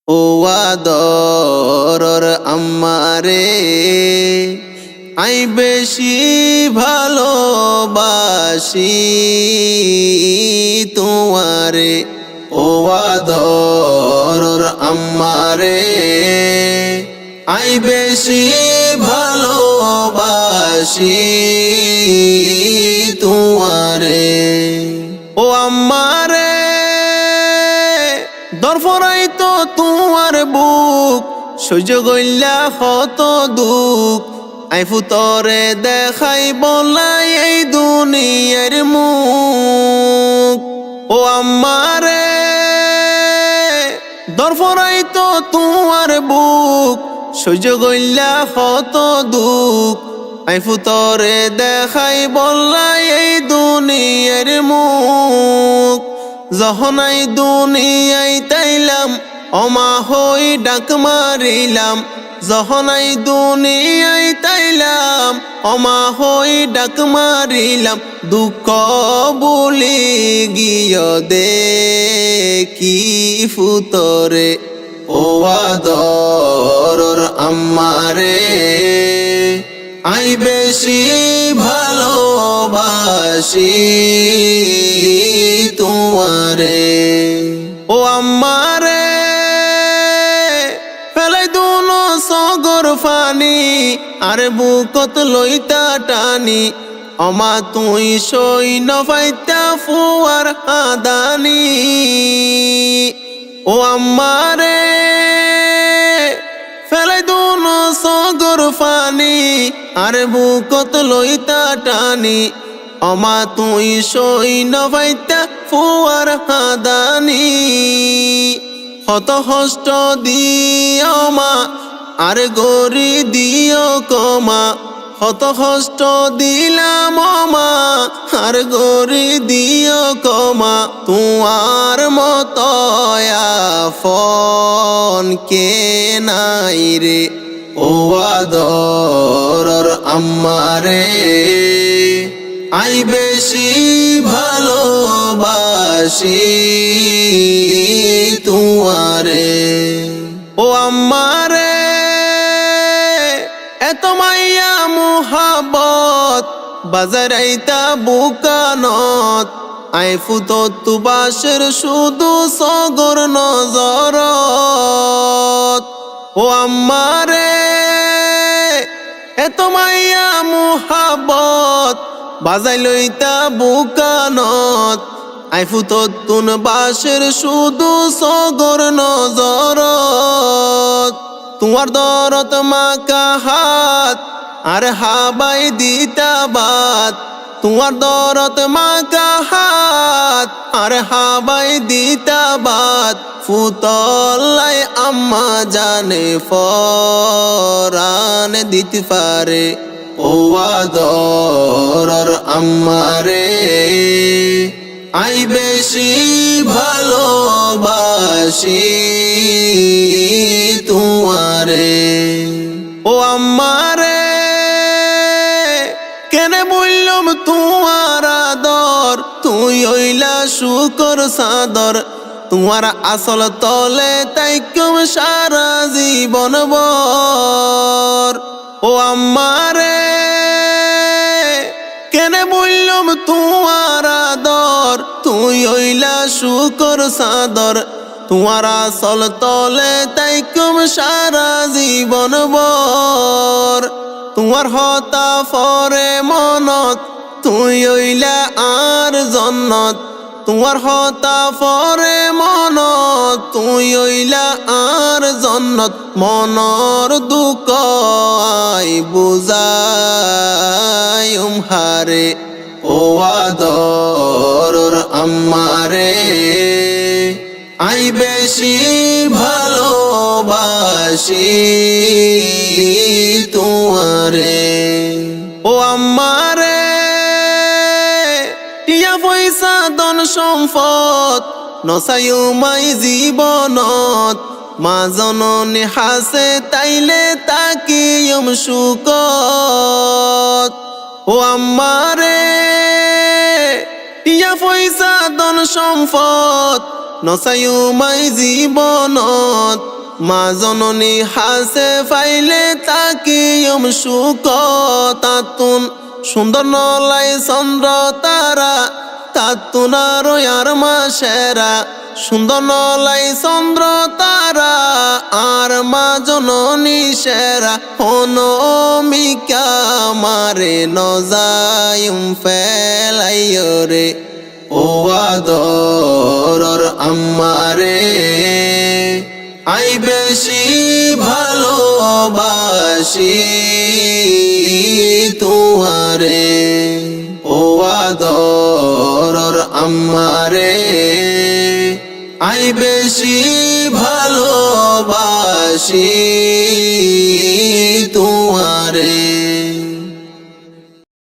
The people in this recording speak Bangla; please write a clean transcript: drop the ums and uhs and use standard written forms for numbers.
ও আদরর আম্মারে আই বেশি ভালোবাসি তোমারে। ও আদরর আম্মারে আই বেশি ভালোবাসি তোমারে। ও আম্মারে দরফরাই তো তোমার বুক সহ্য গইলা কত দুঃখ আই ফুতরে দেখাই বলাই এই দুনিয়ার মুখ। ও আম্মারে দরফরাই তো তোমার বুক সহ্য গইলা কত দুঃখ আই ফুতরে দেখাই বলাই এই দুনিয়ার মুখ। যখন আই দুনিয়ায় তাইলাম অমা হই ডাক মারিলাম। যখন আই দুনিয়ায় তাইলাম অমা হই ডাক মারিলাম। দুঃখ বলি গিয়ে দেখি ফুতরে। ও আদরর আম্মারে আই বেশি ভালোবাসি তোমারে। ও আম্মারে ফেলাই দুনো সগর ফানি আর বুকত লইতা টানি। অমা তুই সই নফাইতা ফুয়ার আদানি। ও আম্মারে ফেলাই দুনো সগর ফানি আর বুকত লইতা টানি। অমা তুই সই নভাইতা ফুয়ার হাদানি। কত কষ্ট দিও মা আর গরি দিও কমা। কত কষ্ট দিলাম মা আর গরি দিও কমা। তোমার মত আপন কে নাই রে। ও আদরর আম্মারে আই বেশি ভালোবাসি তোমারে। ও আম্মারে এত মাইয়া মুহাব্বত বাজারাইতা বুকানত। আই ফুতত তুবাসের শুধু সগর নজরত। ও আম্মারে এত মাইয়া মুহাব্বত বাজাই লইতা বুকানত। আই ফুতত তুন বাসের শুধু সগর নজরত। তোমার দরত মাকা হাত আর হাবাই দিতা বাত। তোমার দরত মাকা হাত আর হাবাই দিতা বাত। ফুতলাই আম্মা জানে ফরান দিতে পারে। ও আদরর আম্মারে আই বেশি ভালোবাসি তোমারে। ও আম্মারে কেনে বললাম তোমার আদর তুই হইলা শুকর সাদর। তোমার আসল তলে তাইকম সারা জীবন বর। ও আম্মারে কেনে বললাম তোমার আদর তুই হইলা শুকর সাদর। তোমার আসল তলে তাইকম সারা জীবন বর। তোমার হতা ফরে মনত তুই হইলা আর জন্নত। তোমার হতা ফরে মনত তুই হইলা আর জন্নত। মনর দুঃখ আই বুঝাই হারে। ও আদরর আম্মারে আই বেশি ভালোবাসি তোমারে। ও আম্মারে টিয়া পয়সা ধন সম্পদ নসায়ু মাই জীবনত। মা জননী হাসে তাইলে তাকিয়ম সুকত। ও আম্মারে টিয়া পয়সা ধন সম্পদ নসায়ু মাই জীবনত। মা জননী হাসে ফাইলে তাকি সুখ তাতুন সুন্দর নলাই চন্দ্র তারা তাতুন আরো আর মাসেরা সুন্দর নলাই চন্দ্র তারা আর মা জননী সেরা অনমিকা মারে নজায়ুম ফেলাইও রে ও আদরর আম্মারে আই বেশি ভালোবাসি তোমারে ও আদরর আম্মারে আই বেশি ভালোবাসি তোমারে